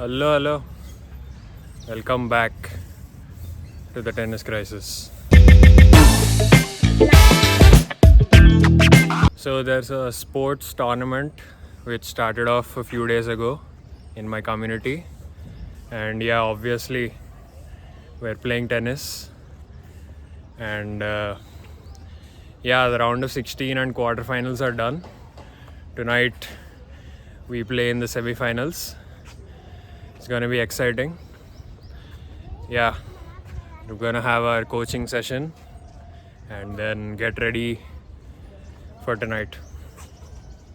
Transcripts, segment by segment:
Hello. Welcome back to the tennis crisis. So, there's a sports tournament which started off a few days ago in my community, and yeah, obviously, we're playing tennis. And yeah, the round of 16 and quarterfinals are done. Tonight, we play in the semi-finals. It's going to be exciting. Yeah, we're going to have our coaching session and then get ready for tonight.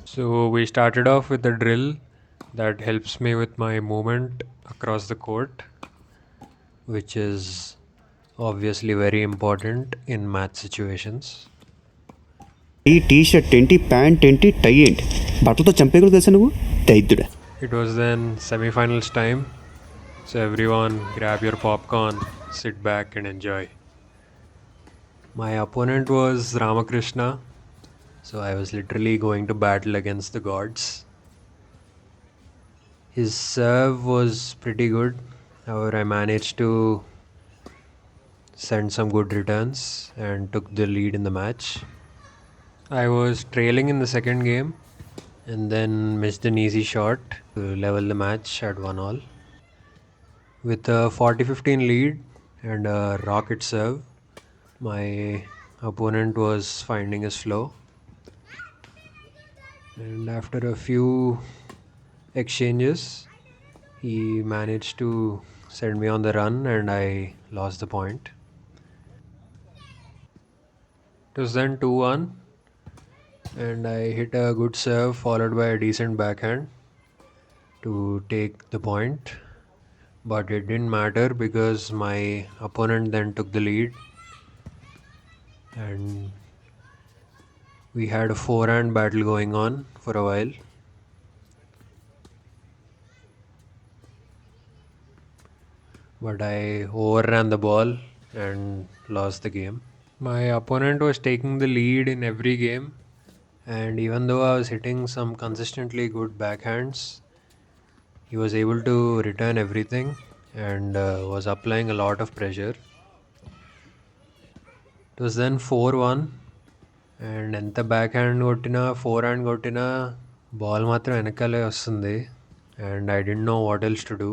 So we started off with a drill that helps me with my movement across the court, which is obviously very important in match situations. T shirt ఏంటి, pant ఏంటి, టై ఏంటి, బట్టలతో చంపేయగలరు తెలుసా నువ్వు దైద్యుడా. It was then semi-finals time, so everyone grab your popcorn, sit back and enjoy. My opponent was Ramakrishna, so I was literally going to battle against the gods. His serve was pretty good, however I managed to sent some good returns and took the lead in the match. I was trailing in the second game and then missed an easy shot to level the match at 1-1. With a 40-15 lead and a rocket serve, my opponent was finding his flow. And after a few exchanges, he managed to send me on the run and I lost the point. It was then 2-1 and I hit a good serve followed by a decent backhand to take the point. But it didn't matter because my opponent then took the lead and we had a forehand battle going on for a while. But I overran the ball and lost the game. My opponent was taking the lead in every game, and even though I was hitting some consistently good backhands, he was able to return everything and was applying a lot of pressure. It was then 4-1 and ఎంత back hand కొట్టినా four hand కొట్టినా ball మాత్రం వెనకాలే వస్తుంది and I didn't know what else to do.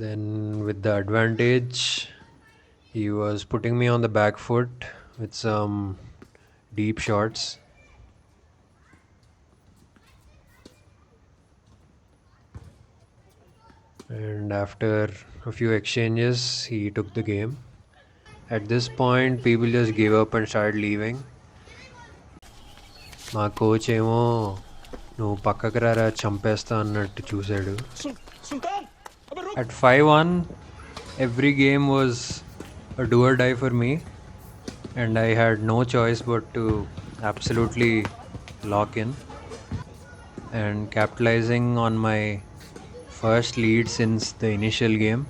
Then with the advantage, he was putting me on the back foot with some deep shots. And after a few exchanges, he took the game. At this point, people just gave up and started leaving. మా coach ఏమో నువ్వు పక్కకు రారా చంపేస్తా అన్నట్టు చూశాడు. At 5-1, every game was a do or die for me, and I had no choice but to absolutely lock in. And capitalizing on my first lead since the initial game,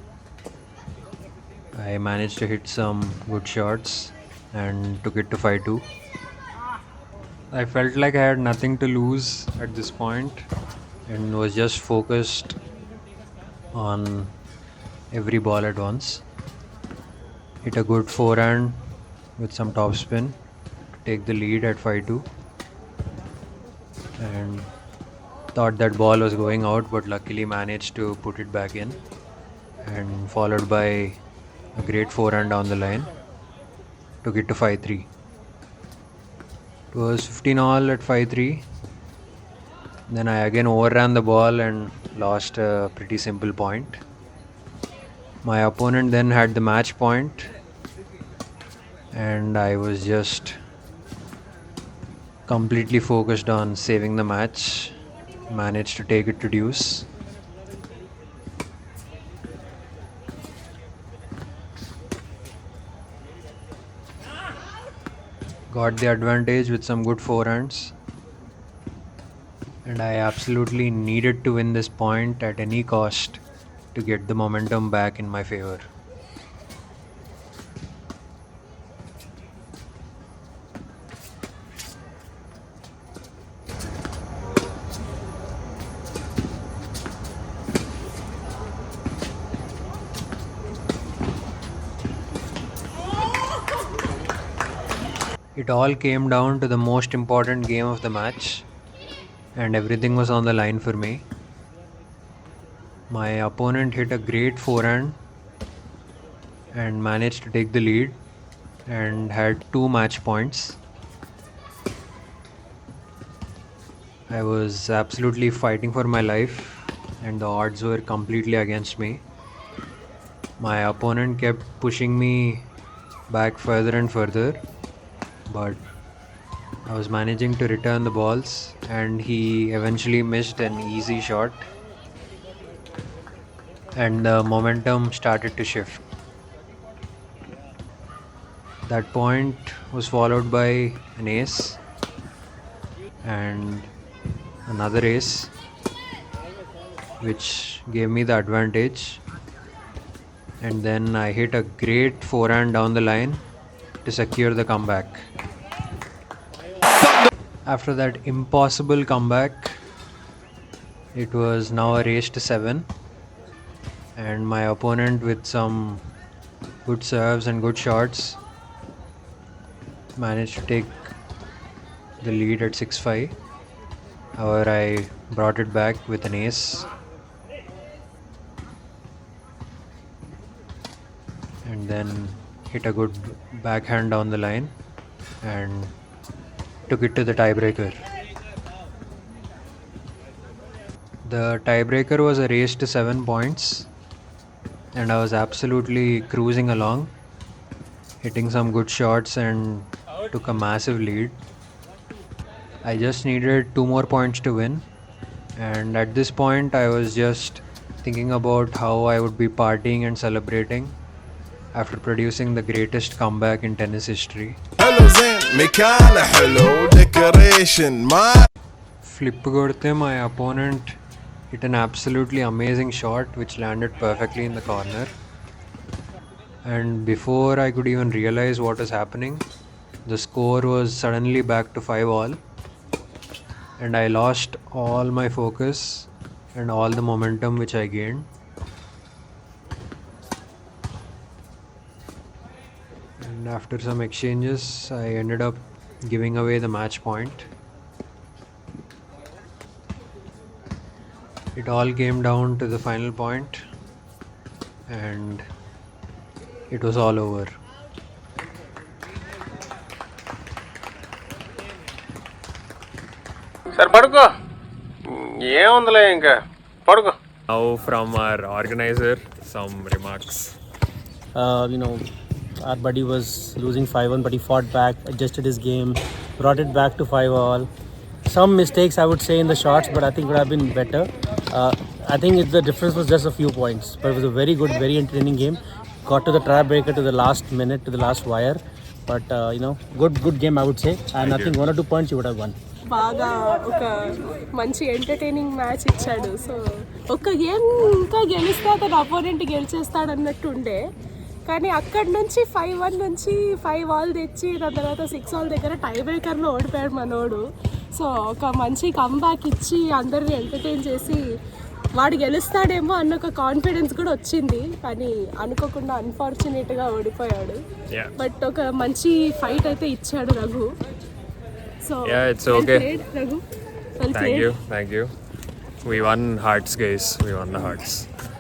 I managed to hit some good shots and took it to 5-2. I felt like I had nothing to lose at this point and was just focused on every ball at once. Hit a good forehand with some topspin to take the lead at 5-2 and thought that ball was going out, but luckily managed to put it back in and followed by a great forehand down the line, took it to 5-3. It was 15-all at 5-3. Then I again overran the ball and lost a pretty simple point. My opponent then had the match point and I was just completely focused on saving the match. Managed to take it to deuce. Got the advantage with some good forehands. And I absolutely needed to win this point at any cost to get the momentum back in my favor. It all came down to the most important game of the match, and everything was on the line for me. My opponent hit a great forehand and managed to take the lead and had 2 match points. I was absolutely fighting for my life, and the odds were completely against me. My opponent kept pushing me back further and further, but I was managing to return the balls, and he eventually missed an easy shot, and the momentum started to shift. That point was followed by an ace and another ace, which gave me the advantage. And then I hit a great forehand down the line to secure the comeback. After that impossible comeback, it was now a race to 7, and my opponent, with some good serves and good shots, managed to take the lead at 6-5. However, I brought it back with an ace, and then hit a good backhand down the line and took it to the tiebreaker. The tiebreaker was a race to 7 points, and I was absolutely cruising along, hitting some good shots and took a massive lead. I just needed 2 more points to win, and at this point I was just thinking about how I would be partying and celebrating after producing the greatest comeback in tennis history. حلو زين مكانه حلو decoration ما Flip kodte, my opponent hit an absolutely amazing shot which landed perfectly in the corner, and before I could even realize what was happening, the score was suddenly back to 5-all, and I lost all my focus and all the momentum which I gained. And after some exchanges, I ended up giving away the match point. It all came down to the final point, and it was all over. Sir పడుకో ఏముందిలే ఇంకా పడుకో. Now, from our organizer, some remarks. Our buddy was losing 5-1, but he fought back, adjusted his game, brought it back to 5-all. Some mistakes, I would say, in the shots, but I think would have been better. I think the difference was just a few points, but it was a very good, very entertaining game. Got to the tiebreaker to the last minute, to the last wire. But good game, I would say. And I think 1 or 2 points you would have won. బాగా ఒక మంచి entertaining match ఇచ్చాడు. So ఒక్క game ఇంకా గెలిస్తే అతను opponent గెలిచేస్తాడు అన్నట్టు ఉండే, కానీ అక్కడి నుంచి 5-1 నుంచి 5-all తెచ్చి దాని తర్వాత 6-all దగ్గర టై బ్రేకర్లో ఓడిపోయాడు మనోడు. సో ఒక మంచి కమ్బ్యాక్ ఇచ్చి అందరిని ఎంటర్టైన్ చేసి వాడు గెలుస్తాడేమో అన్న ఒక కాన్ఫిడెన్స్ కూడా వచ్చింది, కానీ అనుకోకుండా అన్ఫార్చునేట్గా ఓడిపోయాడు. బట్ ఒక మంచి ఫైట్ అయితే ఇచ్చాడు Raghu. So Yeah, it's okay. Well played, Raghu. Well played. Thank you. We won hearts, guys. We won the hearts.